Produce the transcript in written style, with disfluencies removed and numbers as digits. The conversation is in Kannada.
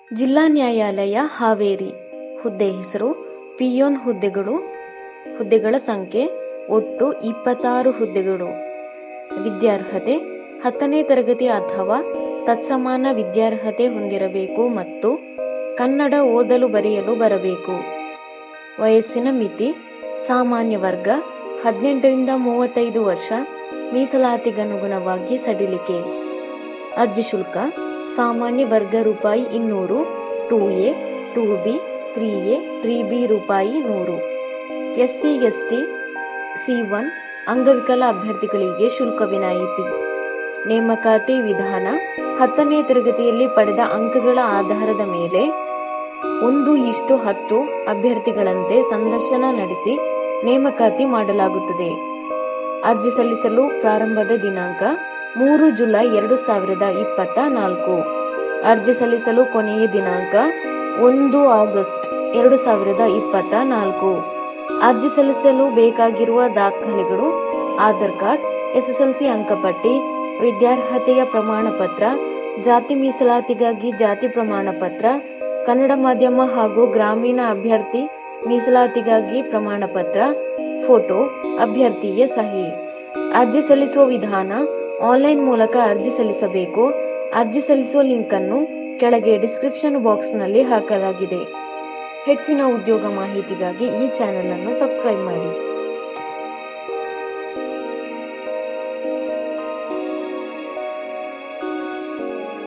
ಜಿಲ್ಲಾ ನ್ಯಾಯಾಲಯ ಹಾವೇರಿ ಹುದ್ದೆ ಹೆಸರು ಪಿಯೋನ್ ಹುದ್ದೆಗಳ ಸಂಖ್ಯೆ ಒಟ್ಟು 26 ಹುದ್ದೆಗಳು. ವಿದ್ಯಾರ್ಹತೆ 10ನೇ ತರಗತಿ ಅಥವಾ ತತ್ಸಮಾನ ವಿದ್ಯಾರ್ಹತೆ ಹೊಂದಿರಬೇಕು ಮತ್ತು ಕನ್ನಡ ಓದಲು ಬರೆಯಲು ಬರಬೇಕು. ವಯಸ್ಸಿನ ಮಿತಿ ಸಾಮಾನ್ಯ ವರ್ಗ 18 ರಿಂದ 35 ವರ್ಷ, ಮೀಸಲಾತಿಗನುಗುಣವಾಗಿ ಸಡಿಲಿಕೆ. ಅರ್ಜಿ ಶುಲ್ಕ ಸಾಮಾನ್ಯ ವರ್ಗ ರೂಪಾಯಿ 200, 2A, 2B, 3A, 3B ರೂಪಾಯಿ 100. SC, ST, C1 ಅಂಗವಿಕಲ ಅಭ್ಯರ್ಥಿಗಳಿಗೆ ಶುಲ್ಕ ವಿನಾಯಿತಿ. ನೇಮಕಾತಿ ವಿಧಾನ 10ನೇ ತರಗತಿಯಲ್ಲಿ ಪಡೆದ ಅಂಕಗಳ ಆಧಾರದ ಮೇಲೆ 1:10 ಅಭ್ಯರ್ಥಿಗಳಂತೆ ಸಂದರ್ಶನ ನಡೆಸಿ ನೇಮಕಾತಿ ಮಾಡಲಾಗುತ್ತದೆ. ಅರ್ಜಿ ಸಲ್ಲಿಸಲು ಪ್ರಾರಂಭದ ದಿನಾಂಕ 3 ಜುಲೈ 2024. ಅರ್ಜಿ ಸಲ್ಲಿಸಲು ಕೊನೆಯ ದಿನಾಂಕ 1 ಆಗಸ್ಟ್ 2024. ಅರ್ಜಿ ಸಲ್ಲಿಸಲು ಬೇಕಾಗಿರುವ ದಾಖಲೆಗಳು: ಆಧಾರ್ ಕಾರ್ಡ್, SSLC ಅಂಕಪಟ್ಟಿ, ವಿದ್ಯಾರ್ಹತೆಯ ಪ್ರಮಾಣ ಪತ್ರ, ಜಾತಿ ಮೀಸಲಾತಿಗಾಗಿ ಜಾತಿ ಪ್ರಮಾಣ ಪತ್ರ, ಕನ್ನಡ ಮಾಧ್ಯಮ ಹಾಗೂ ಗ್ರಾಮೀಣ ಅಭ್ಯರ್ಥಿ ಮೀಸಲಾತಿಗಾಗಿ ಪ್ರಮಾಣ ಪತ್ರ, ಫೋಟೋ, ಅಭ್ಯರ್ಥಿಯ ಸಹಿ. ಅರ್ಜಿ ಸಲ್ಲಿಸುವ ವಿಧಾನ: ಆನ್ಲೈನ್ ಮೂಲಕ ಅರ್ಜಿ ಸಲ್ಲಿಸಬೇಕು. ಅರ್ಜಿ ಸಲ್ಲಿಸುವ ಲಿಂಕ್ ಅನ್ನು ಕೆಳಗೆ ಡಿಸ್ಕ್ರಿಪ್ಷನ್ ಬಾಕ್ಸ್ನಲ್ಲಿ ಹಾಕಲಾಗಿದೆ. ಹೆಚ್ಚಿನ ಉದ್ಯೋಗ ಮಾಹಿತಿಗಾಗಿ ಈ ಚಾನೆಲ್ ಅನ್ನು ಸಬ್ಸ್ಕ್ರೈಬ್ ಮಾಡಿ.